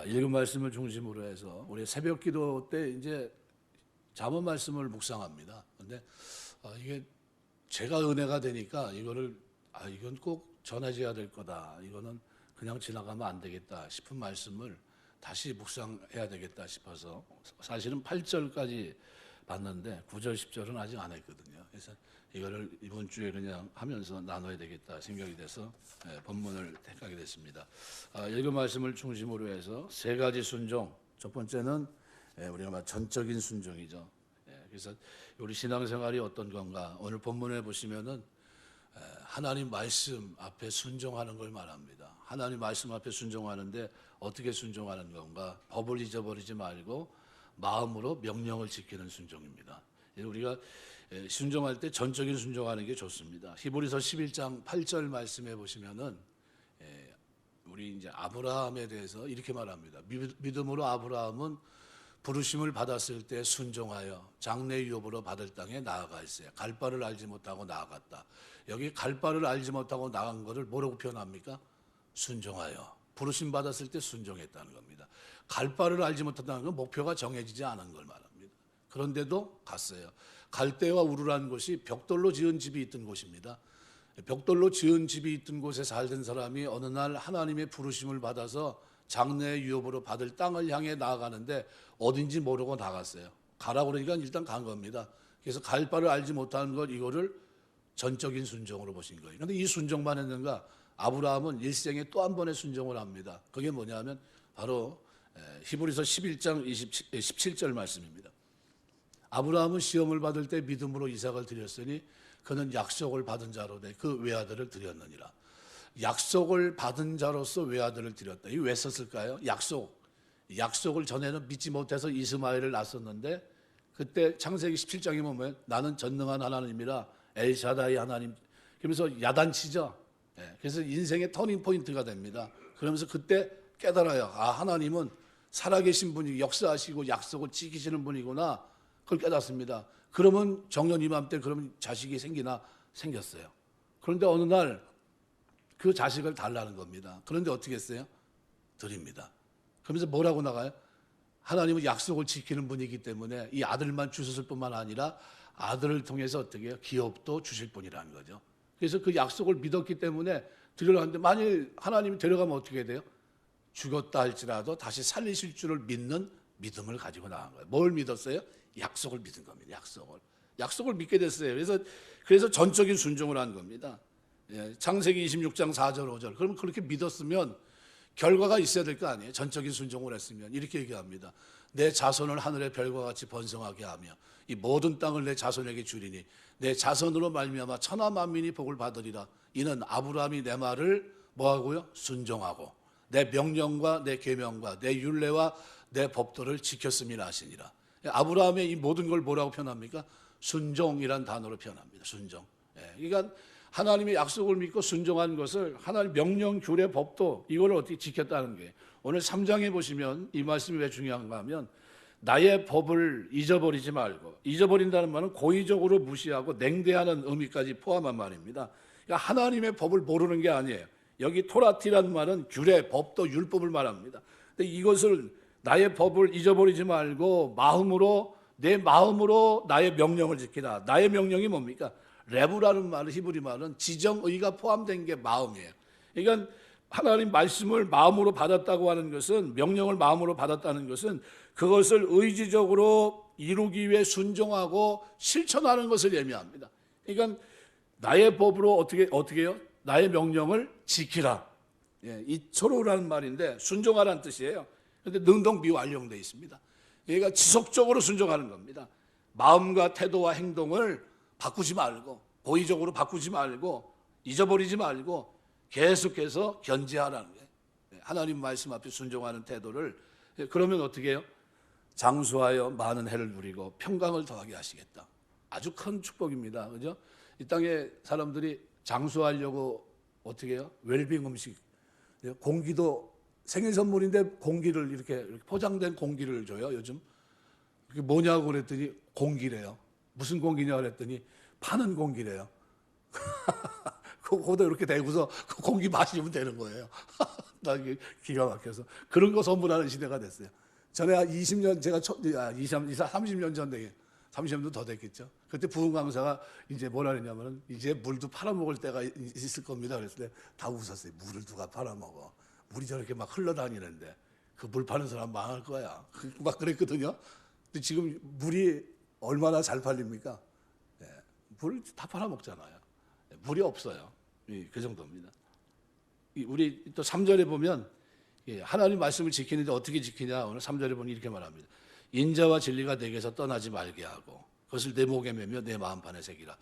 읽은 말씀을 중심으로 해서 우리 새벽 기도 때 이제 잠언 말씀을 묵상합니다. 근데 이게 제가 은혜가 되니까 이건 꼭 전해져야 될 거다. 이거는 그냥 지나가면 안 되겠다 싶은 말씀을 다시 묵상해야 되겠다 싶어서 사실은 8절까지 봤는데 9절, 10절은 아직 안 했거든요. 그래서 이거를 이번 주에 그냥 하면서 나눠야 되겠다 생각이 돼서 본문을 택하게 됐습니다. 읽은 말씀을 중심으로 해서 세 가지 순종. 첫 번째는 우리가 말 전적인 순종이죠. 그래서 우리 신앙생활이 어떤 건가? 오늘 본문에 보시면은 하나님 말씀 앞에 순종하는 걸 말합니다. 하나님 말씀 앞에 순종하는데 어떻게 순종하는 건가? 법을 잊어버리지 말고 마음으로 명령을 지키는 순종입니다. 우리가 순종할 때 전적인 순종하는 게 좋습니다. 히브리서 11장 8절 말씀해 보시면은 우리 이제 아브라함에 대해서 이렇게 말합니다. 믿음으로 아브라함은 부르심을 받았을 때 순종하여 장래 유업으로 받을 땅에 나아갈세. 갈 바를 알지 못하고 나아갔다. 여기 갈 바를 알지 못하고 나간 것을 뭐라고 표현합니까? 순종하여. 부르심 받았을 때 순종했다는 겁니다. 갈 바를 알지 못한다는 건 목표가 정해지지 않은 걸 말합니다. 그런데도 갔어요. 갈대와 우르라는 곳이 벽돌로 지은 집이 있던 곳입니다. 벽돌로 지은 집이 있던 곳에 살던 사람이 어느 날 하나님의 부르심을 받아서 장래의 유업으로 받을 땅을 향해 나아가는데 어딘지 모르고 나갔어요. 가라고 그러니까 일단 간 겁니다. 그래서 갈 바를 알지 못하는 것, 이거를 전적인 순종으로 보신 거예요. 그런데 이 순종만 했는가? 아브라함은 일생에 또 한 번의 순종을 합니다. 그게 뭐냐면 바로 히브리서 11장 17절 말씀입니다. 아브라함은 시험을 받을 때 믿음으로 이삭을 드렸으니 그는 약속을 받은 자로 그 외아들을 드렸느니라. 약속을 받은 자로서 외아들을 드렸다. 이게 왜 썼을까요? 약속을 전에는 믿지 못해서 이스마엘을 낳았었는데 그때 창세기 17장에 보면 나는 전능한 하나님이라 엘샤다이 하나님, 그러면서 야단치죠. 그래서 인생의 터닝 포인트가 됩니다. 그러면서 그때 깨달아요. 하나님은 살아계신 분이 역사하시고 약속을 지키시는 분이구나. 그걸 깨닫습니다. 그러면 정년 이맘때 그러면 자식이 생겼어요. 그런데 어느 날 그 자식을 달라는 겁니다. 그런데 어떻게 했어요? 드립니다. 그러면서 뭐라고 나가요? 하나님은 약속을 지키는 분이기 때문에 이 아들만 주셨을 뿐만 아니라 아들을 통해서 어떻게 해요? 기업도 주실 분이라는 거죠. 그래서 그 약속을 믿었기 때문에 드리려고 하는데 만일 하나님이 데려가면 어떻게 돼요? 죽었다 할지라도 다시 살리실 줄을 믿는 믿음을 가지고 나간 거예요. 뭘 믿었어요? 약속을 믿은 겁니다. 약속을 믿게 됐어요. 그래서 전적인 순종을 한 겁니다. 창세기 26장 4절 5절. 그러면 그렇게 믿었으면 결과가 있어야 될 거 아니에요? 전적인 순종을 했으면 이렇게 얘기합니다. 내 자손을 하늘의 별과 같이 번성하게 하며 이 모든 땅을 내 자손에게 주리니 내 자손으로 말미암아 천하 만민이 복을 받으리라. 이는 아브라함이 내 말을 뭐하고요? 순종하고 내 명령과 내 계명과 내 율례와 내 법도를 지켰음이라 하시니라. 아브라함의 이 모든 걸 뭐라고 표현합니까? 순종이란 단어로 표현합니다. 순종. 그러니까 하나님의 약속을 믿고 순종한 것을 하나님 명령, 규례, 법도 이걸 어떻게 지켰다는 거예요. 오늘 3장에 보시면 이 말씀이 왜 중요한가 하면 나의 법을 잊어버리지 말고, 잊어버린다는 말은 고의적으로 무시하고 냉대하는 의미까지 포함한 말입니다. 그러니까 하나님의 법을 모르는 게 아니에요. 여기 토라티라는 말은 규례, 법도, 율법을 말합니다. 근데 이것을 나의 법을 잊어버리지 말고 내 마음으로 나의 명령을 지키라. 나의 명령이 뭡니까? 레부라는 말은 히브리 말은 지정의가 포함된 게 마음이에요. 그러니까 하나님 말씀을 마음으로 받았다고 하는 것은, 명령을 마음으로 받았다는 것은 그것을 의지적으로 이루기 위해 순종하고 실천하는 것을 의미합니다. 그러니까 나의 법으로 어떻게 해요? 나의 명령을 지키라. 이 초로라는 말인데 순종하라는 뜻이에요. 그런데 능동비완료되어 있습니다. 그러니까 지속적으로 순종하는 겁니다. 마음과 태도와 행동을 바꾸지 말고, 고의적으로 바꾸지 말고, 잊어버리지 말고 계속해서 견지하라는 거예요. 하나님 말씀 앞에 순종하는 태도를. 그러면 어떻게 해요? 장수하여 많은 해를 누리고 평강을 더하게 하시겠다. 아주 큰 축복입니다. 그죠? 이 땅에 사람들이 장수하려고 어떻게 해요? 웰빙 음식, 공기도 생일 선물인데 공기를 이렇게 포장된 공기를 줘요. 요즘 그게 뭐냐고 그랬더니 공기래요. 무슨 공기냐 그랬더니 파는 공기래요. 그거도 이렇게 대고서 그 공기 마시면 되는 거예요. 나 이게 기가 막혀서 그런 거 선물하는 시대가 됐어요. 전에 한 20년 제가 30년 전 되게 30년도 더 됐겠죠. 그때 부흥 강사가 이제 뭐라 그랬냐면은 이제 물도 팔아먹을 때가 있을 겁니다. 그랬을 때 다 웃었어요. 물을 누가 팔아먹어? 물이 저렇게 막 흘러다니는데 그 물 파는 사람 망할 거야. 막 그랬거든요. 근데 지금 물이 얼마나 잘 팔립니까? 네, 물 다 팔아먹잖아요. 물이 없어요. 그 정도입니다. 우리 또 3절에 보면 하나님 말씀을 지키는데 어떻게 지키냐? 오늘 3절에 보면 이렇게 말합니다. 인자와 진리가 내게서 떠나지 말게 하고 그것을 내 목에 매며 내 마음판에 새기라.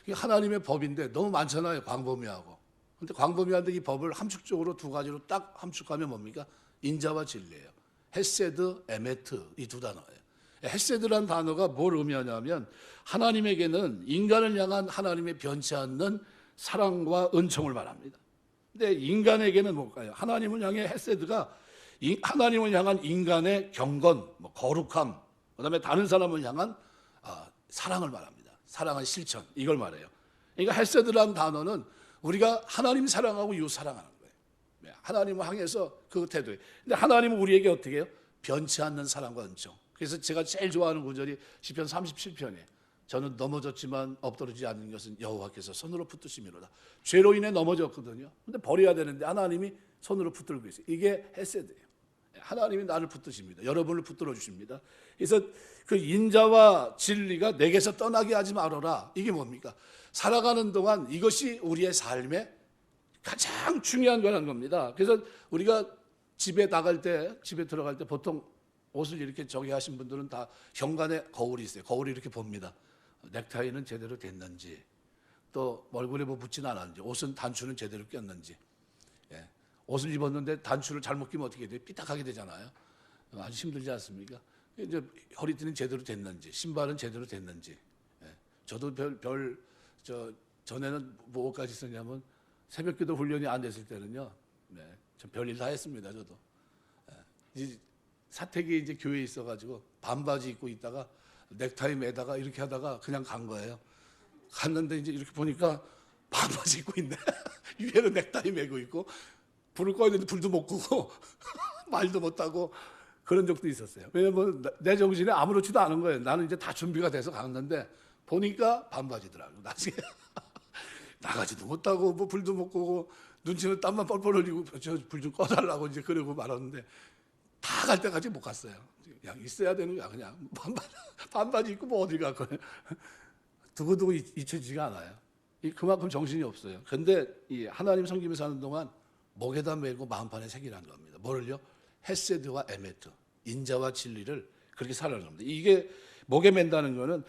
이게 하나님의 법인데 너무 많잖아요. 광범위하고. 근데 광범위한데 이 법을 함축적으로 두 가지로 딱 함축하면 뭡니까? 인자와 진리예요. 헤세드, 에메트 이 두 단어예요. 헤세드라는 단어가 뭘 의미하냐면 하나님에게는 인간을 향한 하나님의 변치 않는 사랑과 은총을 말합니다. 근데 인간에게는 뭘까요? 하나님을 향해 헤세드가 하나님을 향한 인간의 경건, 거룩함, 그다음에 다른 사람을 향한 사랑을 말합니다. 사랑의 실천 이걸 말해요. 그러니까 헤세드라는 단어는 우리가 하나님 사랑하고 이웃 사랑하는 거예요. 하나님을 향해서 그 태도에. 근데 하나님은 우리에게 어떻게 해요? 변치 않는 사랑과 은총. 그래서 제가 제일 좋아하는 구절이 시편 37편이에요. 저는 넘어졌지만 엎드러지지 않는 것은 여호와께서 손으로 붙드심이로다. 죄로 인해 넘어졌거든요. 근데 버려야 되는데 하나님이 손으로 붙들고 있어요. 이게 헤세드예요. 하나님이 나를 붙드십니다. 여러분을 붙들어 주십니다. 그래서 그 인자와 진리가 내게서 떠나게 하지 말아라. 이게 뭡니까? 살아가는 동안 이것이 우리의 삶의 가장 중요한 거라는 겁니다. 그래서 우리가 집에 나갈 때, 집에 들어갈 때 보통 옷을 이렇게 저기 하신 분들은 다 현관에 거울이 있어요. 거울이 이렇게 봅니다. 넥타이는 제대로 됐는지, 또 얼굴에 뭐 붙진 않았는지, 옷은 단추는 제대로 꼈는지. 예. 옷을 입었는데 단추를 잘못 끼면 어떻게 돼요? 삐딱하게 되잖아요. 아주 힘들지 않습니까? 이제 허리띠는 제대로 됐는지, 신발은 제대로 됐는지. 예. 저도 전에는 뭐까지 썼냐면 새벽기도 훈련이 안 됐을 때는요. 네. 전 별일 다 했습니다. 저도. 예. 이제 사택이 이제 교회에 있어가지고 반바지 입고 있다가 넥타이 매다가 이렇게 하다가 그냥 간 거예요. 갔는데 이제 이렇게 보니까 반바지 입고 있네. 위에는 넥타이 매고 있고 불을 꺼야 되는데 불도 못 끄고 말도 못 하고 그런 적도 있었어요. 왜냐면 내 정신에 아무렇지도 않은 거예요. 나는 이제 다 준비가 돼서 갔는데 보니까 반바지더라고요. 나중에 나가지도 못하고 뭐 불도 못 끄고 눈치는 땀만 뻘뻘 흘리고 저 불 좀 꺼달라고 이제 그러고 말았는데 다 갈 때까지 못 갔어요. 그냥 있어야 되는 거야. 그냥 반바지 입고 뭐 어디 갈 거예요. 두고두고 잊혀지지가 않아요. 그만큼 정신이 없어요. 그런데 이 하나님 섬기며 사는 동안 목에다 메고 마음판에 새기라는 겁니다. 뭐를요? 헤세드와 에메트, 인자와 진리를 그렇게 살아가는 겁니다. 이게 목에 맨다는 거는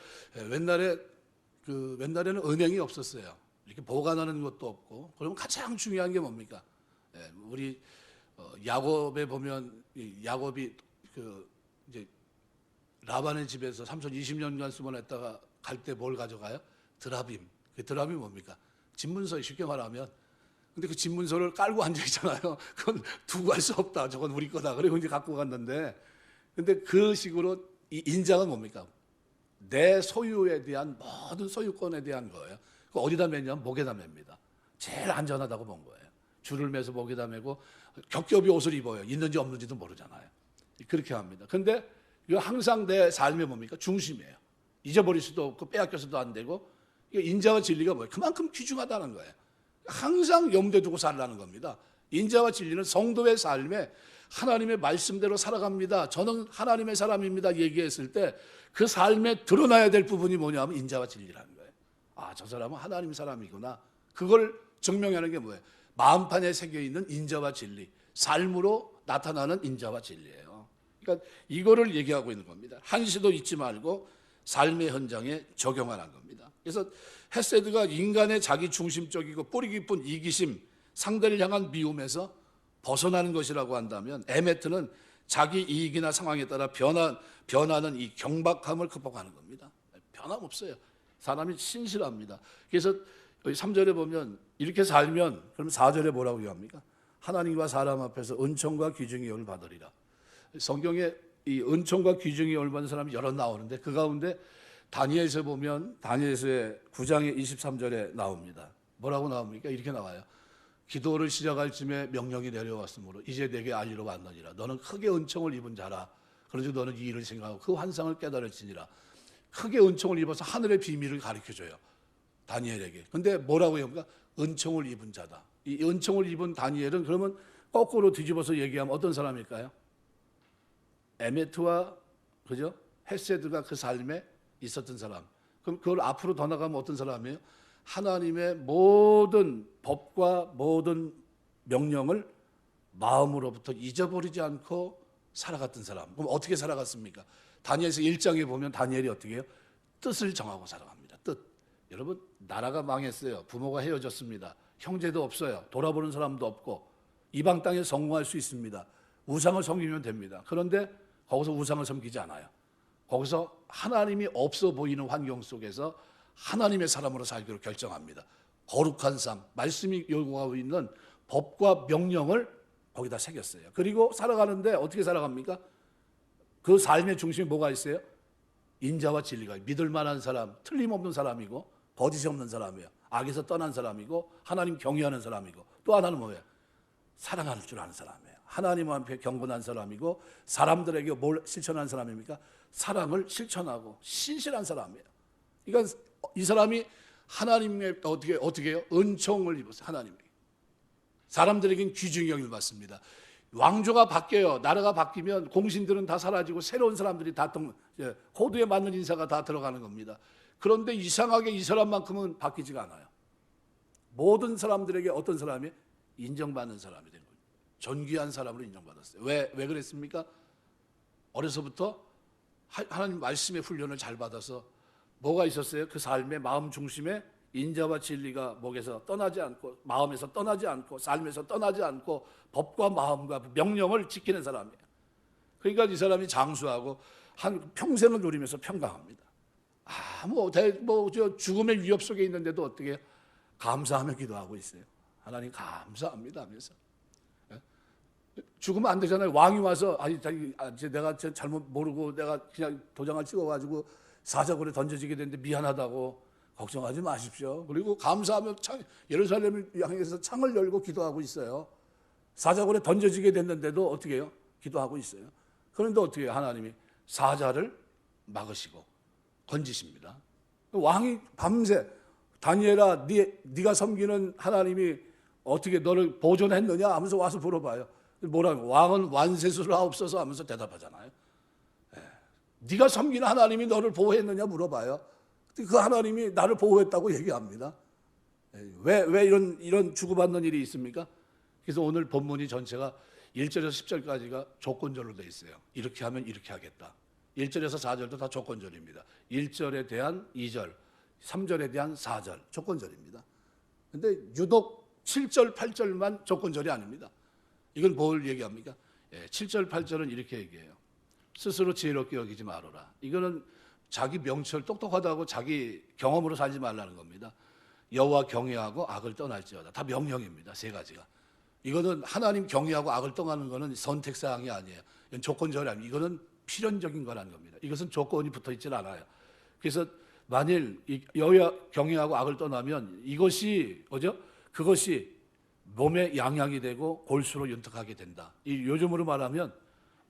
옛날에는 은행이 없었어요. 이렇게 보관하는 것도 없고. 그러면 가장 중요한 게 뭡니까? 우리 야곱에 보면 야곱이 이제 라반의 집에서 삼손 20년간 수원했다가 갈 때 뭘 가져가요? 드라빔. 그 드라빔이 뭡니까? 집문서 쉽게 말하면. 근데 그 집문서를 깔고 앉아 있잖아요. 그건 두고 갈 수 없다. 저건 우리 거다. 그리고 이제 갖고 갔는데, 근데 그 식으로 이 인자가 뭡니까? 내 소유에 대한 모든 소유권에 대한 거예요. 그 어디다 매냐면 목에다 맵니다. 제일 안전하다고 본 거예요. 줄을 매서 목에다 매고 겹겹이 옷을 입어요. 있는지 없는지도 모르잖아요. 그렇게 합니다. 근데 이거 항상 내 삶에 뭡니까? 중심이에요. 잊어버릴 수도 없고 빼앗겨서도 안 되고 인자와 진리가 뭐예요? 그만큼 귀중하다는 거예요. 항상 염두에 두고 살라는 겁니다. 인자와 진리는 성도의 삶에 하나님의 말씀대로 살아갑니다. 저는 하나님의 사람입니다. 얘기했을 때 그 삶에 드러나야 될 부분이 뭐냐면 인자와 진리라는 거예요. 아, 저 사람은 하나님 사람이구나. 그걸 증명하는 게 뭐예요? 마음판에 새겨있는 인자와 진리. 삶으로 나타나는 인자와 진리예요. 그러니까 이거를 얘기하고 있는 겁니다. 한시도 잊지 말고 삶의 현장에 적용하라는 겁니다. 그래서 헤세드가 인간의 자기 중심적이고 뿌리 깊은 이기심, 상대를 향한 미움에서 벗어나는 것이라고 한다면 에메트는 자기 이익이나 상황에 따라 변하는 이 경박함을 극복하는 겁니다. 변함없어요. 사람이 신실합니다. 그래서 여기 3절에 보면 이렇게 살면 그럼 4절에 뭐라고 얘기합니까? 하나님과 사람 앞에서 은총과 귀중의 영을 받으리라. 성경에 이 은총과 귀중의 영을 받는 사람이 여러 나오는데 그 가운데 다니엘서 보면 다니엘서의 9장의 23절에 나옵니다. 뭐라고 나옵니까? 이렇게 나와요. 기도를 시작할 쯤에 명령이 내려왔으므로 이제 내게 알리러 왔느니라. 너는 크게 은총을 입은 자라. 그런즉 너는 이 일을 생각하고 그 환상을 깨달을지니라. 크게 은총을 입어서 하늘의 비밀을 가르쳐줘요, 다니엘에게. 근데 뭐라고 합니까? 은총을 입은 자다. 이 은총을 입은 다니엘은 그러면 거꾸로 뒤집어서 얘기하면 어떤 사람일까요? 에메트와 그죠? 헤세드가 그 삶에 있었던 사람. 그럼 그걸 앞으로 더 나가면 어떤 사람이에요? 하나님의 모든 법과 모든 명령을 마음으로부터 잊어버리지 않고 살아갔던 사람. 그럼 어떻게 살아갔습니까? 다니엘서 1장에 보면 다니엘이 어떻게 해요? 뜻을 정하고 살아갑니다. 뜻. 여러분, 나라가 망했어요. 부모가 헤어졌습니다. 형제도 없어요. 돌아보는 사람도 없고 이방 땅에 성공할 수 있습니다. 우상을 섬기면 됩니다. 그런데 거기서 우상을 섬기지 않아요. 거기서 하나님이 없어 보이는 환경 속에서 하나님의 사람으로 살기로 결정합니다. 거룩한 삶, 말씀이 요구하고 있는 법과 명령을 거기다 새겼어요. 그리고 살아가는데 어떻게 살아갑니까? 그 삶의 중심에 뭐가 있어요? 인자와 진리가, 믿을 만한 사람, 틀림없는 사람이고 거짓이 없는 사람이에요. 악에서 떠난 사람이고 하나님 경외하는 사람이고 또 하나는 뭐예요? 사랑할 줄 아는 사람이에요. 하나님 앞에 경건한 사람이고 사람들에게 뭘 실천한 사람입니까? 사랑을 실천하고 신실한 사람이에요. 그러니까 이 사람이 하나님의 어떻게 해요? 은총을 입었어요. 하나님에게. 사람들에겐 귀중히 여김을 받습니다. 왕조가 바뀌어요. 나라가 바뀌면 공신들은 다 사라지고 새로운 사람들이 다 호두에 맞는 인사가 다 들어가는 겁니다. 그런데 이상하게 이 사람만큼은 바뀌지가 않아요. 모든 사람들에게 어떤 사람이 인정받는 사람이 된 거예요. 존귀한 사람으로 인정받았어요. 왜 그랬습니까? 어려서부터 하나님 말씀의 훈련을 잘 받아서 뭐가 있었어요? 그 삶의 마음 중심에 인자와 진리가 목에서 떠나지 않고 마음에서 떠나지 않고 삶에서 떠나지 않고 법과 마음과 명령을 지키는 사람이에요. 그러니까 이 사람이 장수하고 한 평생을 누리면서 평강합니다. 죽음의 위협 속에 있는데도 어떻게 해요? 감사하며 기도하고 있어요. 하나님 감사합니다 하면서. 죽으면 안 되잖아요. 왕이 와서 내가 잘못 모르고 내가 그냥 도장을 찍어가지고 사자굴에 던져지게 됐는데 미안하다고 걱정하지 마십시오. 그리고 감사하며 예루살렘을 향해서 창을 열고 기도하고 있어요. 사자굴에 던져지게 됐는데도 어떻게 해요? 기도하고 있어요. 그런데 어떻게 해요? 하나님이 사자를 막으시고 건지십니다. 왕이 밤새 다니엘아 네가 섬기는 하나님이 어떻게 너를 보존했느냐 하면서 와서 물어봐요. 뭐라고? 왕은 완세수를 하옵소서 하면서 대답하잖아요. 네가 섬기는 하나님이 너를 보호했느냐 물어봐요. 그 하나님이 나를 보호했다고 얘기합니다. 왜 이런 주고받는 일이 있습니까? 그래서 오늘 본문이 전체가 1절에서 10절까지가 조건절로 되어 있어요. 이렇게 하면 이렇게 하겠다. 1절에서 4절도 다 조건절입니다. 1절에 대한 2절, 3절에 대한 4절 조건절입니다. 근데 유독 7절, 8절만 조건절이 아닙니다. 이건 뭘 얘기합니까? 7절, 8절은 이렇게 얘기해요. 스스로 지혜롭게 여기지 말아라. 이거는 자기 명철 똑똑하다고 자기 경험으로 살지 말라는 겁니다. 여호와 경외하고 악을 떠날지어다. 다 명령입니다. 세 가지가. 이거는 하나님 경외하고 악을 떠나는 거는 선택사항이 아니에요. 이건 조건절이 아니에요. 이거는 필연적인 거라는 겁니다. 이것은 조건이 붙어 있질 않아요. 그래서 만일 여호와 경외하고 악을 떠나면 이것이 그것이 몸에 양약이 되고 골수로 윤택하게 된다. 이 요즘으로 말하면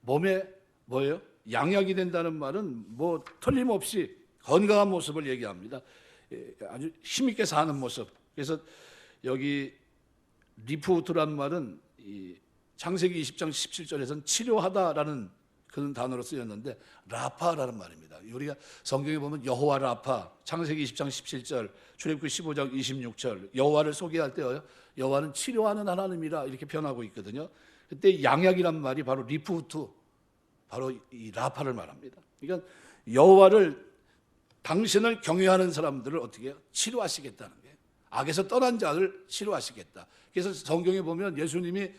몸에 뭐예요? 양약이 된다는 말은 뭐 틀림없이 건강한 모습을 얘기합니다. 아주 힘있게 사는 모습. 그래서 여기 리프우트란 말은 이 창세기 20장 17절에서는 치료하다라는 그런 단어로 쓰였는데 라파라는 말입니다. 우리가 성경에 보면 여호와 라파, 창세기 20장 17절, 출애굽기 15장 26절 여호와를 소개할 때 여호와는 치료하는 하나님이라 이렇게 표현하고 있거든요. 그때 양약이란 말이 바로 리프우트, 바로 이 라파를 말합니다. 그러니까 여호와를 당신을 경외하는 사람들을 어떻게 해요? 치료하시겠다는 거예요. 악에서 떠난 자를 치료하시겠다. 그래서 성경에 보면 예수님이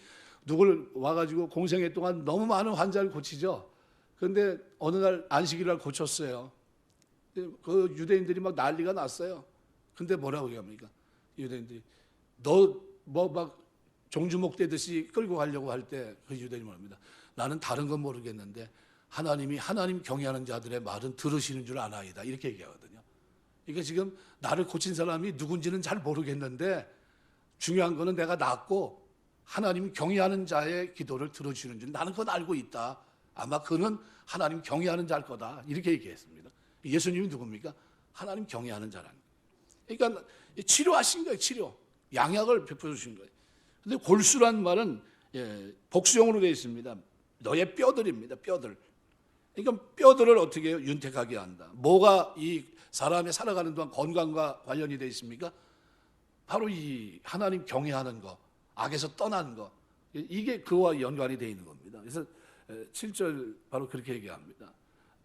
누굴 와가지고 공생애 동안 너무 많은 환자를 고치죠. 그런데 어느 날 안식일 날 고쳤어요. 그 유대인들이 막 난리가 났어요. 근데 뭐라고 얘기합니까? 유대인들이 너 뭐 막 종주목 되듯이 끌고 가려고 할 때 그 유대인이 말합니다. 나는 다른 건 모르겠는데 하나님 경외하는 자들의 말은 들으시는 줄 아나이다. 이렇게 얘기하거든요. 그러니까 지금 나를 고친 사람이 누군지는 잘 모르겠는데 중요한 거는 내가 낫고 하나님 경외하는 자의 기도를 들어주시는 줄 나는 그건 알고 있다. 아마 그는 하나님 경외하는 자일 거다. 이렇게 얘기했습니다. 예수님이 누굽니까? 하나님 경외하는 자라는 거예요. 그러니까 치료하신 거예요. 치료. 양약을 베풀어 주신 거예요. 근데 골수란 말은 복수형으로 되어 있습니다. 너의 뼈들입니다. 뼈들. 그러니까 뼈들을 어떻게 해요? 윤택하게 한다. 뭐가 이 사람의 살아가는 동안 건강과 관련이 되어 있습니까? 바로 이 하나님 경외하는 거, 악에서 떠나는 거, 이게 그와 연관이 되어 있는 겁니다. 그래서 7절 바로 그렇게 얘기합니다.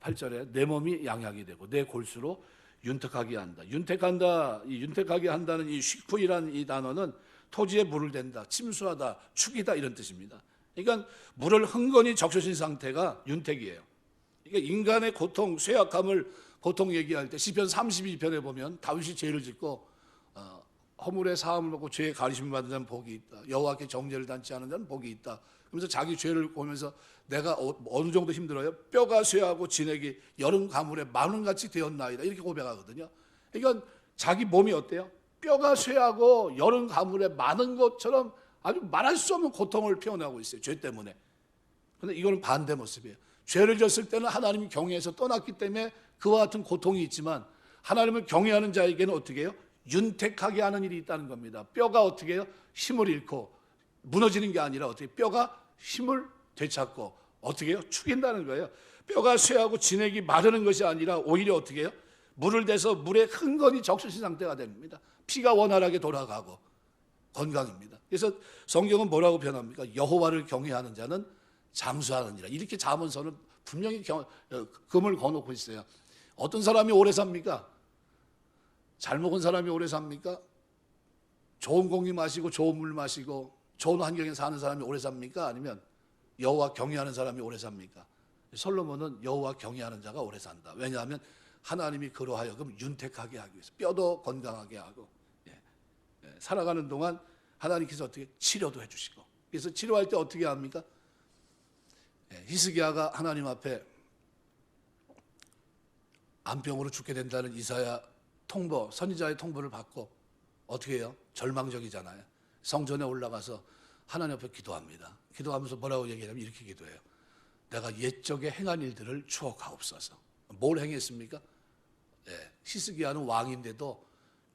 8절에 내 몸이 양약이 되고 내 골수로 윤택하게 한다. 윤택한다, 이 윤택하게 한다는 이 쉬쿠이라는 이 단어는 토지에 물을 댄다, 침수하다, 축이다 이런 뜻입니다. 그러니까 물을 흥건히 적셔진 상태가 윤택이에요. 그러니까 인간의 고통, 쇠약함을 보통 얘기할 때 시편 32편에 보면 다윗이 죄를 짓고 허물의 사함을 받고 죄의 가리심을 받는 자는 복이 있다. 여호와께 정죄를 단치 않은 자는 복이 있다. 그러면서 자기 죄를 보면서 내가 어느 정도 힘들어요? 뼈가 쇠하고 진액이 여름 가물에 마른같이 되었나이다. 이렇게 고백하거든요. 그러니까 자기 몸이 어때요? 뼈가 쇠하고 여름 가물에 많은 것처럼 아주 말할 수 없는 고통을 표현하고 있어요. 죄 때문에. 그런데 이거는 반대 모습이에요. 죄를 졌을 때는 하나님이 경외해서 떠났기 때문에 그와 같은 고통이 있지만 하나님을 경외하는 자에게는 어떻게 해요? 윤택하게 하는 일이 있다는 겁니다. 뼈가 어떻게 해요? 힘을 잃고 무너지는 게 아니라 어떻게 뼈가 힘을 되찾고 어떻게 해요? 축인다는 거예요. 뼈가 쇠하고 진액이 마르는 것이 아니라 오히려 어떻게 해요? 물을 대서 물에 흥건히 적셔진 상태가 됩니다. 피가 원활하게 돌아가고 건강입니다. 그래서 성경은 뭐라고 표현합니까? 여호와를 경외하는 자는 장수하느니라. 이렇게 잠언서는 분명히 금을 거놓고 있어요. 어떤 사람이 오래 삽니까? 잘 먹은 사람이 오래 삽니까? 좋은 공기 마시고 좋은 물 마시고 좋은 환경에 사는 사람이 오래 삽니까? 아니면 여호와 경외하는 사람이 오래 삽니까? 솔로몬은 여호와 경외하는 자가 오래 산다. 왜냐하면 하나님이 그로 하여금 윤택하게 하기 위해서 뼈도 건강하게 하고 살아가는 동안 하나님께서 어떻게 치료도 해주시고 그래서 치료할 때 어떻게 합니까? 히스기야가 하나님 앞에 암병으로 죽게 된다는 이사야 통보, 선지자의 통보를 받고 어떻게 해요? 절망적이잖아요. 성전에 올라가서 하나님 앞에 기도합니다. 기도하면서 뭐라고 얘기하냐면 이렇게 기도해요. 내가 옛적에 행한 일들을 추억하옵소서. 뭘 행했습니까? 히스기야는 왕인데도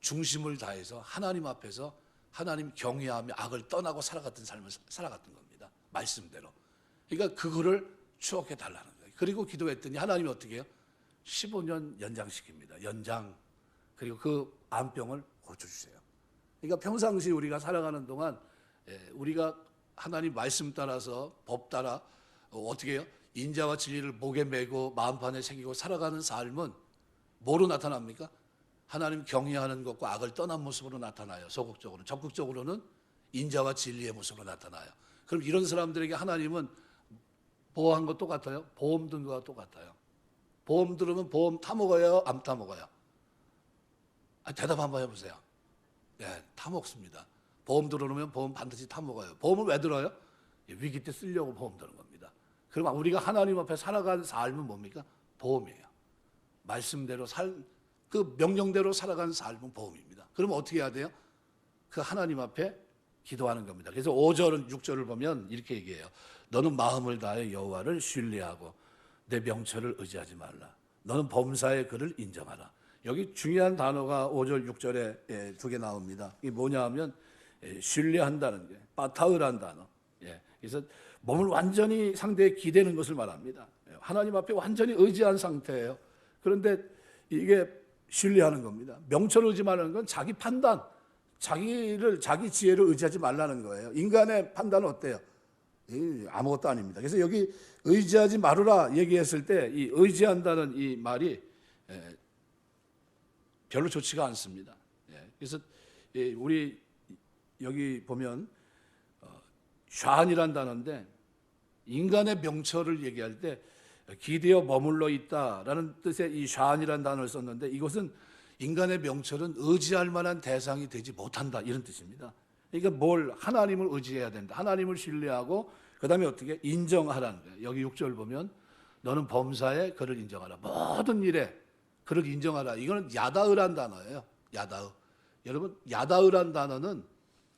중심을 다해서 하나님 앞에서 하나님 경외하며 악을 떠나고 살아갔던 삶을 살아갔던 겁니다. 말씀대로. 그러니까 그거를 추억해 달라는 거예요. 그리고 기도했더니 하나님이 어떻게 해요? 15년 연장시킵니다. 연장. 그리고 그 암병을 고쳐주세요. 그러니까 평상시 우리가 살아가는 동안 우리가 하나님 말씀 따라서 법 따라 어떻게 해요? 인자와 진리를 목에 메고 마음판에 새기고 살아가는 삶은 뭐로 나타납니까? 하나님 경외하는 것과 악을 떠난 모습으로 나타나요. 소극적으로는. 적극적으로는 인자와 진리의 모습으로 나타나요. 그럼 이런 사람들에게 하나님은 보호한 것 똑같아요? 보험 든 것과 똑같아요. 보험 들으면 보험 타먹어요? 안 타먹어요? 대답 한번 해보세요. 타먹습니다. 보험 들어놓으면 보험 반드시 타먹어요. 보험을 왜 들어요? 위기 때 쓰려고 보험 드는 겁니다. 그럼 우리가 하나님 앞에 살아가는 삶은 뭡니까? 보험이에요. 말씀대로 그 명령대로 살아가는 삶은 보험입니다. 그러면 어떻게 해야 돼요? 그 하나님 앞에 기도하는 겁니다. 그래서 5절은 6절을 보면 이렇게 얘기해요. 너는 마음을 다해 여호와를 신뢰하고 내 명철을 의지하지 말라. 너는 범사의 그를 인정하라. 여기 중요한 단어가 5절, 6절에 두 개 나옵니다. 이게 뭐냐 하면 신뢰한다는 게 바타흐라는 단어. 그래서 몸을 완전히 상대에 기대는 것을 말합니다. 하나님 앞에 완전히 의지한 상태예요. 그런데 이게 신뢰하는 겁니다. 명철을 의지하는 건 자기 판단, 자기 지혜를 의지하지 말라는 거예요. 인간의 판단은 어때요? 아무것도 아닙니다. 그래서 여기 의지하지 말으라 얘기했을 때 이 의지한다는 이 말이 별로 좋지가 않습니다. 그래서 우리 여기 보면 샤안이란 단어인데 인간의 명철을 얘기할 때 기대어 머물러 있다라는 뜻의 이 샤안이란 단어를 썼는데 이것은 인간의 명철은 의지할 만한 대상이 되지 못한다 이런 뜻입니다. 그러니까 하나님을 의지해야 된다. 하나님을 신뢰하고 그다음에 어떻게 인정하라는 거예요. 여기 6절 보면 너는 범사에 그를 인정하라. 모든 일에 그를 인정하라. 이거는 야다으란 단어예요. 야다으. 여러분 야다으란 단어는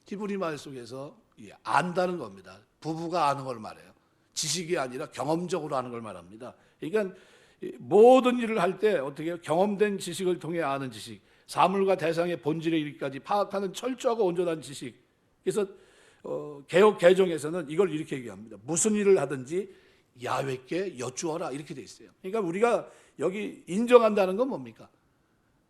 히브리 말 속에서 안다는 겁니다. 부부가 아는 걸 말해요. 지식이 아니라 경험적으로 아는 걸 말합니다. 그러니까 모든 일을 할 때 어떻게 해요? 경험된 지식을 통해 아는 지식, 사물과 대상의 본질에 이르기까지 파악하는 철저하고 온전한 지식. 그래서 개역 개정에서는 이걸 이렇게 얘기합니다. 무슨 일을 하든지 야훼께 여쭈어라 이렇게 돼 있어요. 그러니까 우리가 여기 인정한다는 건 뭡니까?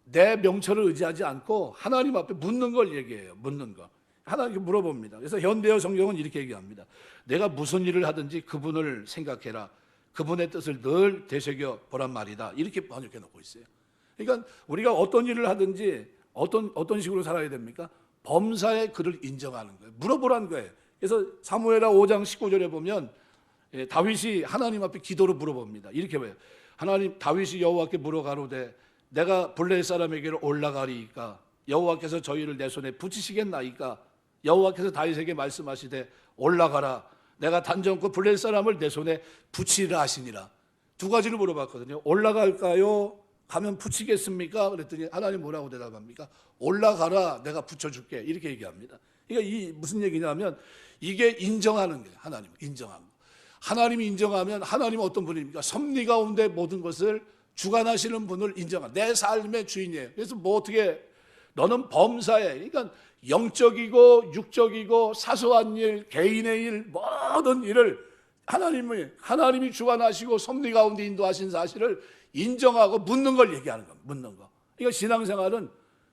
내 명철을 의지하지 않고 하나님 앞에 묻는 걸 얘기해요. 묻는 거. 하나님께 물어봅니다. 그래서 현대어 성경은 이렇게 얘기합니다. 내가 무슨 일을 하든지 그분을 생각해라. 그분의 뜻을 늘 되새겨 보란 말이다. 이렇게 번역해 놓고 있어요. 그러니까 우리가 어떤 일을 하든지 어떤 식으로 살아야 됩니까? 범사의 그를 인정하는 거예요. 물어보라는 거예요. 그래서 사무엘하 5장 19절에 보면 다윗이 하나님 앞에 기도로 물어봅니다. 이렇게 봐요. 하나님, 다윗이 여호와께 물어가로되 내가 블레셋 사람에게로 올라가리이까 여호와께서 저희를 내 손에 붙이시겠나이까 여호와께서 다윗에게 말씀하시되 올라가라 내가 단정코 블레셋 사람을 내 손에 붙이라 하시니라. 두 가지를 물어봤거든요. 올라갈까요? 가면 붙이겠습니까? 그랬더니 하나님 뭐라고 대답합니까? 올라가라 내가 붙여줄게 이렇게 얘기합니다. 그러니까 이 무슨 얘기냐면 이게 인정하는 거예요. 하나님 인정하는 거. 하나님이 인정하면 하나님은 어떤 분입니까? 섭리 가운데 모든 것을 주관하시는 분을 인정한 내 삶의 주인이에요. 그래서 뭐 어떻게 너는 범사에 그러니까 영적이고 육적이고 사소한 일, 개인의 일, 모든 일을 하나님이 주관하시고 섭리 가운데 인도하신 사실을 인정하고 묻는 걸 얘기하는 겁니다. 묻는 거. 이거 신앙생활은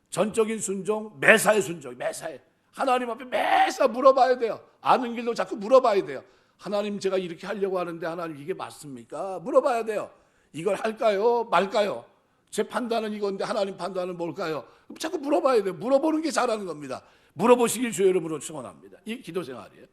전적인 순종, 매사의 순종, 매사의 하나님 앞에 매사 물어봐야 돼요. 아는 길도 자꾸 물어봐야 돼요. 하나님 제가 이렇게 하려고 하는데 하나님 이게 맞습니까? 물어봐야 돼요. 이걸 할까요? 말까요? 제 판단은 이건데 하나님 판단은 뭘까요? 자꾸 물어봐야 돼요. 물어보는 게 잘하는 겁니다. 물어보시길 주의 이름으로 축원합니다. 이 기도 생활이에요.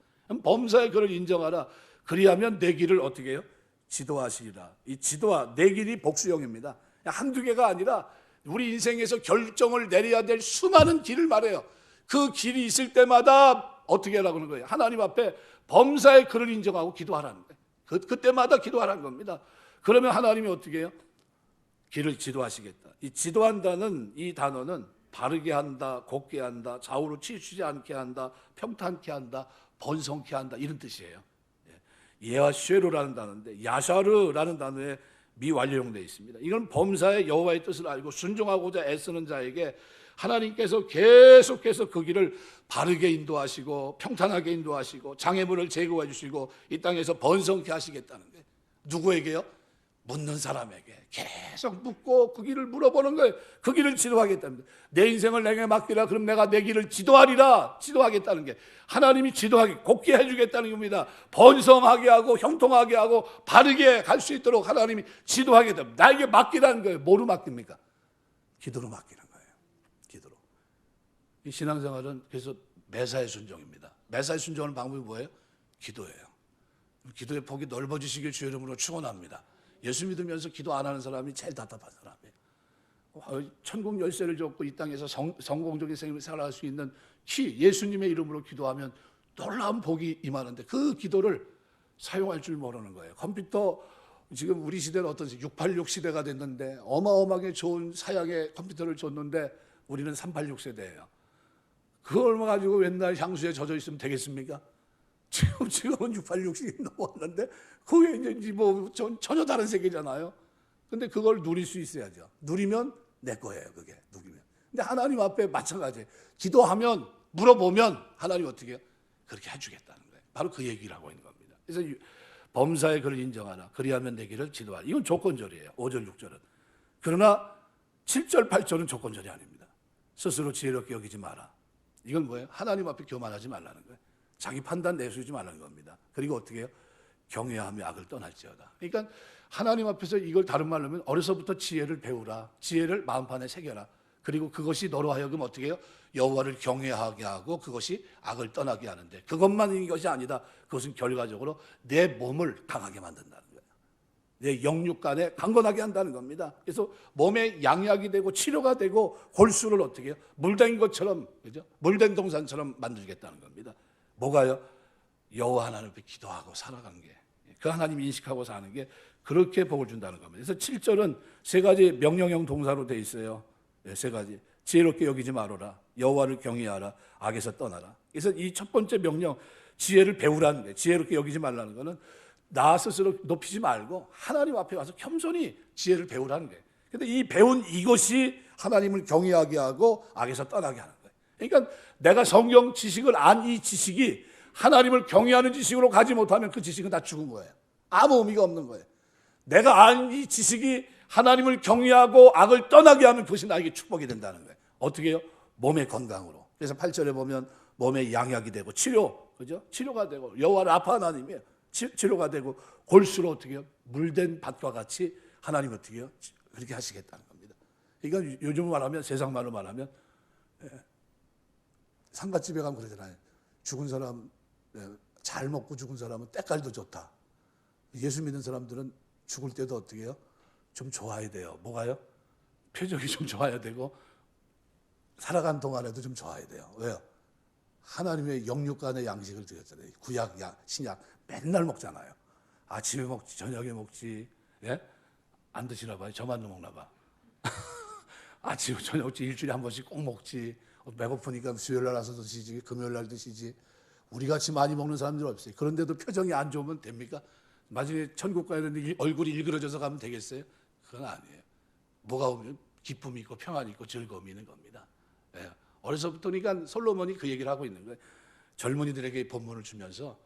범사의 그를 인정하라. 그리하면 내 길을 어떻게 해요? 지도하시리라. 이 지도와 내 길이 복수형입니다. 한두 개가 아니라 우리 인생에서 결정을 내려야 될 수많은 길을 말해요. 그 길이 있을 때마다 어떻게 하라고 하는 거예요? 하나님 앞에 범사의 그를 인정하고 기도하라는 거예요. 그때마다 기도하라는 겁니다. 그러면 하나님이 어떻게 해요? 길을 지도하시겠다. 이 지도한다는 이 단어는 바르게 한다, 곱게 한다, 좌우로 치우치지 않게 한다, 평탄케 한다, 번성케 한다 이런 뜻이에요. 예하쉐루라는 단어인데 야샤르라는 단어에 미완료형되어 있습니다. 이건 범사의 여호와의 뜻을 알고 순종하고자 애쓰는 자에게 하나님께서 계속해서 그 길을 바르게 인도하시고 평탄하게 인도하시고 장애물을 제거해 주시고 이 땅에서 번성케 하시겠다는 거예요. 누구에게요? 묻는 사람에게 계속 묻고 그 길을 물어보는 거예요. 그 길을 지도하겠다는 거예요. 내 인생을 내게 맡기라. 그럼 내가 내 길을 지도하리라. 지도하겠다는 게 하나님이 지도하게 곱게 해주겠다는 겁니다. 번성하게 하고 형통하게 하고 바르게 갈 수 있도록 하나님이 지도하겠다. 나에게 맡기라는 거예요. 뭐로 맡깁니까? 기도로 맡기는 거예요. 기도로. 이 신앙생활은 그래서 매사의 순종입니다. 매사의 순종하는 방법이 뭐예요? 기도예요. 기도의 폭이 넓어지시길 주의 이름으로 축원합니다. 예수 믿으면서 기도 안 하는 사람이 제일 답답한 사람이에요. 천국 열쇠를 줬고 이 땅에서 성공적인 생을 살아갈 수 있는 키, 예수님의 이름으로 기도하면 놀라운 복이 임하는데 그 기도를 사용할 줄 모르는 거예요. 컴퓨터 지금 우리 시대는 어떤 686 시대가 됐는데 어마어마하게 좋은 사양의 컴퓨터를 줬는데 우리는 386 세대예요. 그걸 가지고 맨날 향수에 젖어 있으면 되겠습니까? 지금은 686이 넘었는데 그게 이제 뭐 전혀 다른 세계잖아요. 근데 그걸 누릴 수 있어야죠. 누리면 내 거예요. 그게 누리면. 근데 하나님 앞에 마찬가지예요. 기도하면 물어보면 하나님 어떻게 해요? 그렇게 해주겠다는 거예요. 바로 그 얘기를 하고 있는 겁니다. 그래서 범사의 그를 인정하라. 그리하면 내 길을 지도하라. 이건 조건절이에요. 5절 6절은. 그러나 7절 8절은 조건절이 아닙니다. 스스로 지혜롭게 여기지 마라. 이건 뭐예요? 하나님 앞에 교만하지 말라는 거예요. 자기 판단 내세우지 말라는 겁니다. 그리고 어떻게 해요? 경외하며 악을 떠날지어다. 그러니까 하나님 앞에서 이걸 다른 말로 하면 어려서부터 지혜를 배우라. 지혜를 마음판에 새겨라. 그리고 그것이 너로 하여금 어떻게 해요? 여호와를 경외하게 하고 그것이 악을 떠나게 하는데 그것만인 것이 아니다. 그것은 결과적으로 내 몸을 강하게 만든다는 거예요. 내 영육간에 강건하게 한다는 겁니다. 그래서 몸에 양약이 되고 치료가 되고 골수를 어떻게 해요? 물된 것처럼, 그죠? 물된 동산처럼 만들겠다는 겁니다. 뭐가요? 여호와 하나님 앞에 기도하고 살아가는 게, 그 하나님 인식하고 사는 게 그렇게 복을 준다는 겁니다. 그래서 7절은 세 가지 명령형 동사로 돼 있어요. 세 가지. 지혜롭게 여기지 말아라. 여호와를 경외하라. 악에서 떠나라. 그래서 이 첫 번째 명령, 지혜를 배우라는 게, 지혜롭게 여기지 말라는 거는 나 스스로 높이지 말고 하나님 앞에 와서 겸손히 지혜를 배우라는 거예요. 근데 이 배운 이것이 하나님을 경외하게 하고 악에서 떠나게 하는 거예요. 그러니까 내가 성경 지식을 안 이 지식이 하나님을 경외하는 지식으로 가지 못하면 그 지식은 다 죽은 거예요. 아무 의미가 없는 거예요. 내가 안 이 지식이 하나님을 경외하고 악을 떠나게 하면 그것이 나에게 축복이 된다는 거예요. 어떻게 해요? 몸의 건강으로. 그래서 8절에 보면 몸의 양약이 되고 치료, 그죠? 치료가 되고 여호와를 아파 하나님이에요. 치료가 되고 골수로 어떻게 해요? 물된 밭과 같이 하나님 어떻게 해요? 그렇게 하시겠다는 겁니다. 그러니까 요즘 말하면, 세상 말로 말하면 상갓집에 가면 그러잖아요. 죽은 사람, 잘 먹고 죽은 사람은 때깔도 좋다. 예수 믿는 사람들은 죽을 때도 어떻게 해요? 좀 좋아야 돼요. 뭐가요? 표정이 좀 좋아야 되고 살아간 동안에도 좀 좋아야 돼요. 왜요? 하나님의 영육간의 양식을 드렸잖아요. 구약, 신약 맨날 먹잖아요. 아침에 먹지, 저녁에 먹지. 예? 안 드시나 봐요. 저만 먹나 봐. 아침, 저녁 일주일에 한 번씩 꼭 먹지. 배고프니까 수요일 날 와서 드시지, 금요일 날 드시지. 우리 같이 많이 먹는 사람들 없어요. 그런데도 표정이 안 좋으면 됩니까? 나중에 천국 가야 되는데 얼굴이 일그러져서 가면 되겠어요? 그건 아니에요. 뭐가 오면 기쁨이 있고 평안이 있고 즐거움이 있는 겁니다. 예. 어려서부터니까 솔로몬이 그 얘기를 하고 있는 거예요. 젊은이들에게 본문을 주면서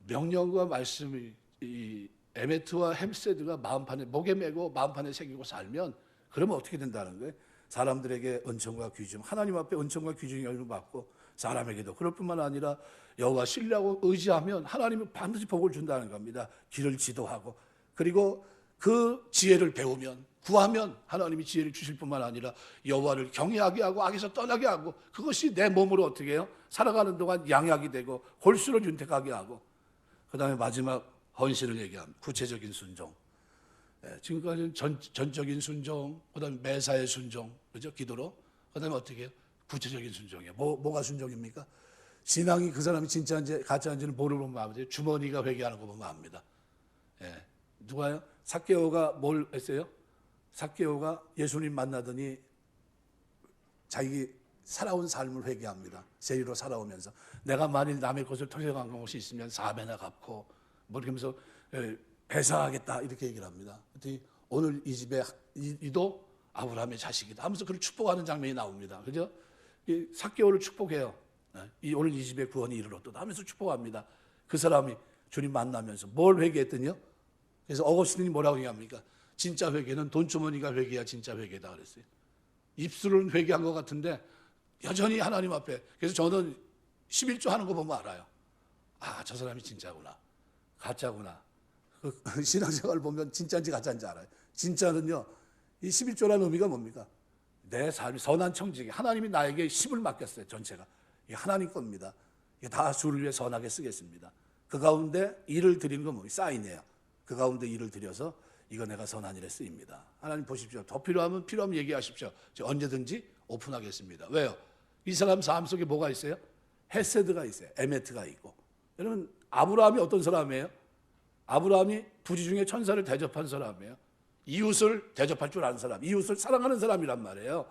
명령과 말씀이 이 에메트와 햄세드가 마음판에 목에 메고 마음판에 새기고 살면 그러면 어떻게 된다는 거예요? 사람들에게 은총과 귀중, 하나님 앞에 은총과 귀중이 열매 받고 사람에게도 그럴 뿐만 아니라 여호와 신뢰하고 의지하면 하나님은 반드시 복을 준다는 겁니다. 길을 지도하고 그리고 그 지혜를 배우면 구하면 하나님이 지혜를 주실 뿐만 아니라 여호와를 경외하게 하고 악에서 떠나게 하고 그것이 내 몸으로 어떻게 해요? 살아가는 동안 양약이 되고 골수로 윤택하게 하고 그 다음에 마지막 헌신을 얘기합니다. 구체적인 순종. 지금까지는 전적인 순종, 그 다음에 매사의 순종, 그죠? 기도로. 그 다음에 어떻게 해요? 구체적인 순종이에요. 뭐가 순종입니까? 신앙이 그 사람이 진짜인지 가짜인지는 모르는 마음이에요. 주머니가 회개하는 거 보면 압니다. 예. 누가요? 삭개오가 뭘 했어요? 삭개오가 예수님 만나더니 자기 살아온 삶을 회개합니다. 세리로 살아오면서 내가 만일 남의 것을偷窃간 것이 있으면 4배나 갚고 뭐 이러면서 배상하겠다 이렇게 얘기를 합니다. 오늘 이 집에 이도 아브라함의 자식이다 하면서 그를 축복하는 장면이 나옵니다. 그죠? 이 삭개오를 축복해요. 오늘 이 집에 구원이 이르렀다 하면서 축복합니다. 그 사람이 주님 만나면서 뭘 회개했더니요? 그래서 어거스틴이 뭐라고 얘기합니까? 진짜 회개는 돈주머니가 회개야 진짜 회개다 그랬어요. 입술은 회개한 것 같은데 여전히 하나님 앞에. 그래서 저는 11조 하는 거 보면 알아요. 아, 저 사람이 진짜구나. 가짜구나. 그 신앙생활 보면 진짜인지 가짜인지 알아요. 진짜는요, 이 11조라는 의미가 뭡니까? 내 삶이 선한 청지기. 하나님이 나에게 10을 맡겼어요, 전체가. 이게 하나님 겁니다. 이게 다 주를 위해 선하게 쓰겠습니다. 그 가운데 일을 드리는 건 뭡니까? 사인이에요. 그 가운데 일을 드려서 이거 내가 선한 일에 쓰입니다. 하나님 보십시오. 더 필요하면 얘기하십시오. 저 언제든지 오픈하겠습니다. 왜요? 이 사람 삶 속에 뭐가 있어요? 헤세드가 있어요. 에메트가 있고. 여러분, 아브라함이 어떤 사람이에요? 아브라함이 부지 중에 천사를 대접한 사람이에요. 이웃을 대접할 줄 아는 사람, 이웃을 사랑하는 사람이란 말이에요.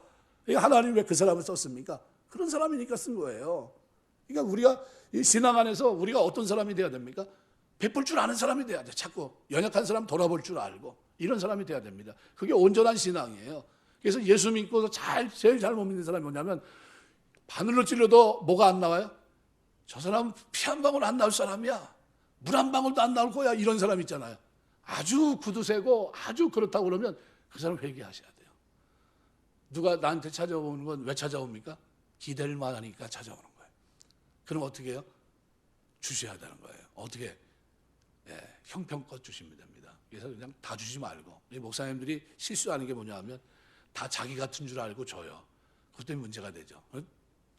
하나님 왜 그 사람을 썼습니까? 그런 사람이니까 쓴 거예요. 그러니까 우리가 이 신앙 안에서 우리가 어떤 사람이 돼야 됩니까? 베풀 줄 아는 사람이 돼야 돼. 자꾸 연약한 사람 돌아볼 줄 알고 이런 사람이 돼야 됩니다. 그게 온전한 신앙이에요. 그래서 예수 믿고서 제일 잘 못 믿는 사람이 뭐냐면 바늘로 찔러도 뭐가 안 나와요? 저 사람은 피 한 방울 안 나올 사람이야. 물 한 방울도 안 나올 거야. 이런 사람 있잖아요. 아주 구두쇠고 아주 그렇다고 그러면 그 사람 회개하셔야 돼요. 누가 나한테 찾아오는 건 왜 찾아옵니까? 기댈 만하니까 찾아오는 거예요. 그럼 어떻게 해요? 주셔야 되는 거예요. 어떻게? 형편껏 주시면 됩니다. 그래서 그냥 다 주지 말고. 목사님들이 실수하는 게 뭐냐 하면 다 자기 같은 줄 알고 줘요. 그것 때문에 문제가 되죠.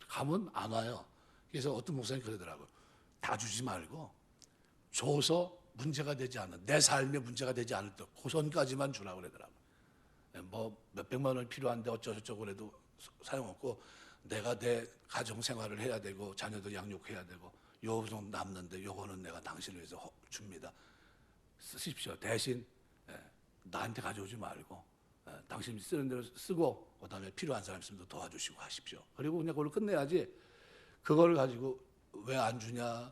가면 안 와요. 그래서 어떤 목사님이 그러더라고요. 다 주지 말고 줘서 문제가 되지 않는, 내 삶에 문제가 되지 않을 때 그 선까지만 주라고 그러더라고요. 뭐 몇백만 원이 필요한데 어쩌고저쩌고 그래도 사용없고 내가 내 가정 생활을 해야 되고 자녀들 양육해야 되고 요 정도 남는데 요거는 내가 당신을 위해서 줍니다. 쓰십시오. 대신 나한테 가져오지 말고 당신이 쓰는 대로 쓰고 그다음에 필요한 사람 있으면 도와주시고 하십시오. 그리고 그냥 그걸로 끝내야지 그걸 가지고 왜 안 주냐,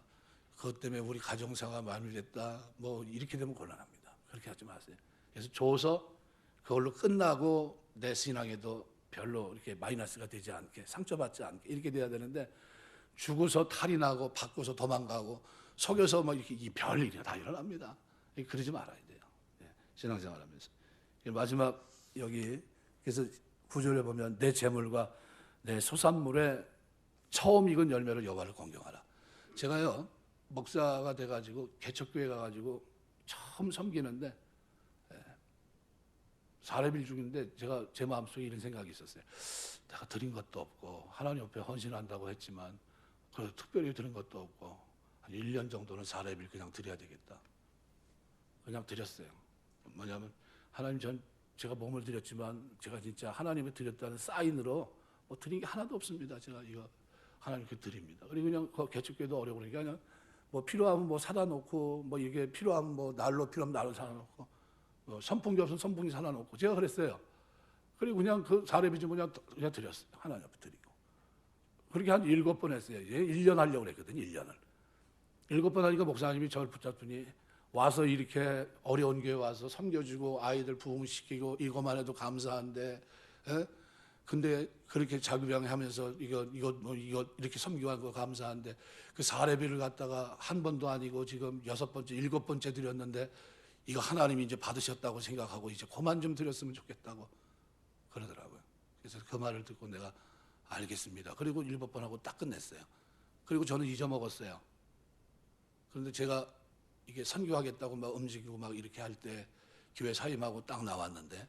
그것 때문에 우리 가정사가 마무리됐다, 뭐 이렇게 되면 곤란합니다. 그렇게 하지 마세요. 그래서 줘서 그걸로 끝나고 내 신앙에도 별로 이렇게 마이너스가 되지 않게, 상처받지 않게 이렇게 돼야 되는데, 주고서 탈이 나고 받고서 도망가고 속여서 뭐 이렇게 이 별일이 다 일어납니다. 그러지 말아야 돼요. 신앙생활하면서. 마지막 여기 그래서 구절에 보면 내 재물과 내 소산물에 처음 익은 열매를 여호와를 공경하라. 제가요 목사가 돼가지고 개척교회 가가지고 처음 섬기는데 사례빌 중인데 제가 제 마음속에 이런 생각이 있었어요. 내가 드린 것도 없고 하나님 옆에 헌신한다고 했지만 그 특별히 드린 것도 없고 한 1년 정도는 사례빌 그냥 드려야 되겠다. 그냥 드렸어요. 뭐냐면 하나님 제가 몸을 드렸지만 제가 진짜 하나님을 드렸다는 사인으로 뭐 드린 게 하나도 없습니다. 제가 이거 하나님께 드립니다. 그리고 그냥 그 개척교회도 어려워 그러니까 그냥 뭐 필요하면 뭐 사다 놓고 뭐 이게 필요하면 뭐 날로 필요하면 날로 사다 놓고 뭐 선풍기 없으면 선풍기 사다 놓고 제가 그랬어요. 그리고 그냥 그 사례비 좀 그냥 드렸어요. 하나님 앞에 드리고. 그렇게 한 7번 했어요. 1년 하려고 그랬거든요. 1년을. 7번 하니까 목사님이 저를 붙잡더니 와서 이렇게 어려운 교회 와서 섬겨주고 아이들 부흥시키고 이것만 해도 감사한데, 에? 근데 그렇게 자기병하면서 이거 이렇게 섬기고 거 감사한데 그 사례비를 갖다가 한 번도 아니고 지금 6번째, 7번째 드렸는데 이거 하나님이 이제 받으셨다고 생각하고 이제 그만 좀 드렸으면 좋겠다고 그러더라고요. 그래서 그 말을 듣고 내가 알겠습니다. 그리고 7번 하고 딱 끝냈어요. 그리고 저는 잊어먹었어요. 그런데 제가 이게 선교하겠다고 막 움직이고 막 이렇게 할 때 교회 사임하고 딱 나왔는데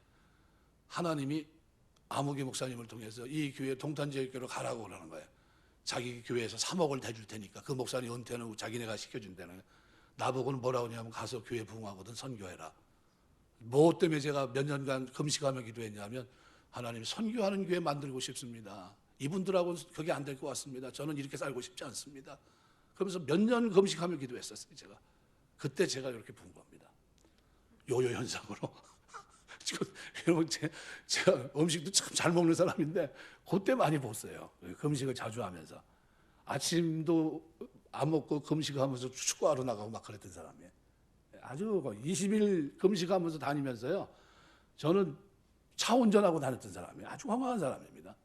하나님이 아무개 목사님을 통해서 이 교회 동탄제일교회로 가라고 그러는 거예요. 자기 교회에서 3억을 대줄 테니까 그 목사님 은퇴는 후 자기네가 시켜준다는 거예요. 나보고는 뭐라고 하냐면 가서 교회 부흥하거든 선교해라. 뭐 때문에 제가 몇 년간 금식하며 기도했냐면 하나님 선교하는 교회 만들고 싶습니다. 이분들하고는 그게 안 될 것 같습니다. 저는 이렇게 살고 싶지 않습니다. 그러면서 몇 년 금식하며 기도했었어요. 제가. 그때 제가 이렇게 부은 겁니다. 요요 현상으로. 여러분 제가 음식도 참 잘 먹는 사람인데 그때 많이 봤어요. 금식을 자주 하면서 아침도 안 먹고 금식하면서 축구하러 나가고 막 그랬던 사람이에요. 아주 20일 금식하면서 다니면서요. 저는 차 운전하고 다녔던 사람이에요. 아주 건강한 사람입니다.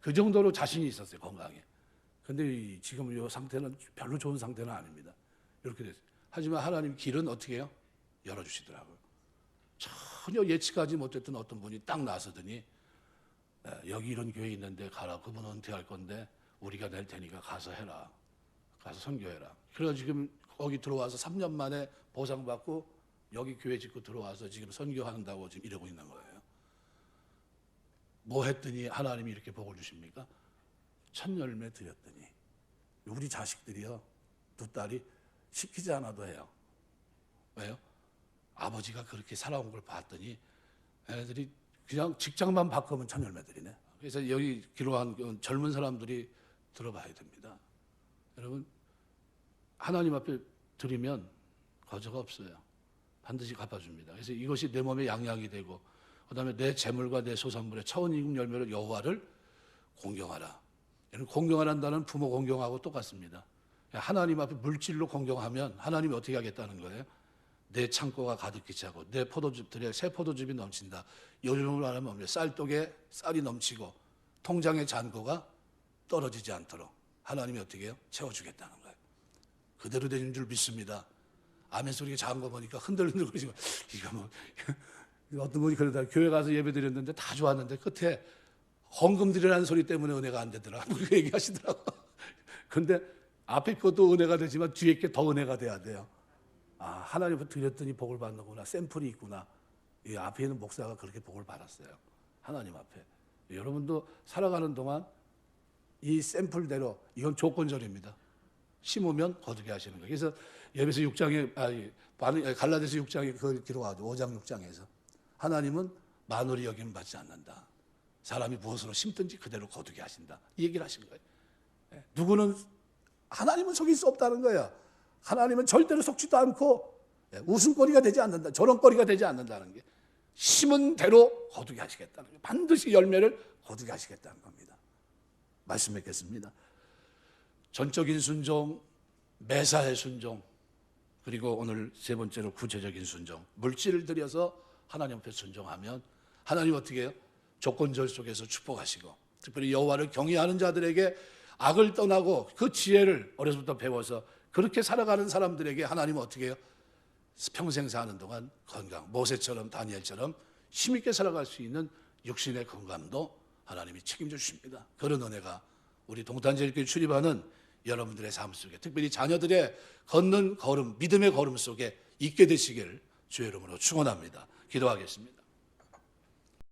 그 정도로 자신이 있었어요. 건강에. 근데 지금 이 상태는 별로 좋은 상태는 아닙니다. 이렇게 됐어요. 하지만 하나님 길은 어떻게 해요? 열어주시더라고요. 전혀 예측하지 못했던 어떤 분이 딱 나서더니 여기 이런 교회 있는데 가라. 그분 은퇴할 건데 우리가 낼 테니까 가서 해라. 가서 선교해라. 그래서 지금 거기 들어와서 3년 만에 보상받고 여기 교회 짓고 들어와서 지금 선교한다고 지금 이러고 있는 거예요. 뭐 했더니 하나님이 이렇게 복을 주십니까? 첫 열매 드렸더니 우리 자식들이요. 두 딸이 시키지 않아도 해요. 왜요? 아버지가 그렇게 살아온 걸 봤더니 애들이 그냥 직장만 바꾸면 첫 열매들이네. 그래서 여기 기록한 젊은 사람들이 들어봐야 됩니다. 여러분 하나님 앞에 드리면 거저가 없어요. 반드시 갚아줍니다. 그래서 이것이 내 몸에 양약이 되고 그다음에 내 재물과 내 소산물의 처음 익은 열매를 여호와를 공경하라. 공경하란다는 부모 공경하고 똑같습니다. 하나님 앞에 물질로 공경하면 하나님이 어떻게 하겠다는 거예요? 내 창고가 가득히 차고 내 포도즙들에 새 포도즙이 넘친다. 요즘으로 말하면 쌀독에 쌀이 넘치고 통장의 잔고가 떨어지지 않도록 하나님이 어떻게 해요? 채워주겠다는 거예요. 그대로 되는 줄 믿습니다. 아멘 소리가 작은 거 보니까 흔들흔들 거리지만 이거 뭐 어떤 분이 그러다 교회 가서 예배 드렸는데 다 좋았는데 끝에 헌금 드리라는 소리 때문에 은혜가 안 되더라. 그렇게 얘기하시더라고. 근데 앞에 것도 은혜가 되지만 뒤에 게 더 은혜가 돼야 돼요. 아, 하나님 앞에 드렸더니 복을 받는구나. 샘플이 있구나. 이 앞에 있는 목사가 그렇게 복을 받았어요. 하나님 앞에. 여러분도 살아가는 동안 이 샘플대로 이건 조건절입니다. 심으면 거두게 하시는 거예요. 그래서 에베소 6장에 갈라디아서 6장에 그 기록하죠. 5장 6장에서 하나님은 만홀이 여김 받지 않는다. 사람이 무엇으로 심든지 그대로 거두게 하신다. 이 얘기를 하신 거예요. 누구는 하나님은 속일 수 없다는 거예요. 하나님은 절대로 속지도 않고 웃음거리가 되지 않는다. 조롱거리가 되지 않는다는 게. 심은 대로 거두게 하시겠다는 거예요. 반드시 열매를 거두게 하시겠다는 겁니다. 말씀 맺겠습니다. 전적인 순종, 매사의 순종, 그리고 오늘 세 번째로 구체적인 순종, 물질을 들여서 하나님 앞에 순종하면 하나님 어떻게 해요? 조건절 속에서 축복하시고, 특별히 여호와를 경외하는 자들에게 악을 떠나고 그 지혜를 어려서부터 배워서 그렇게 살아가는 사람들에게 하나님은 어떻게 해요? 평생 사는 동안 건강, 모세처럼 다니엘처럼 힘있게 살아갈 수 있는 육신의 건강도 하나님이 책임져 주십니다. 그런 은혜가 우리 동탄제일교회 출입하는 여러분들의 삶 속에, 특별히 자녀들의 걷는 걸음, 믿음의 걸음 속에 있게 되시기를 주의 이름으로 축원합니다. 기도하겠습니다.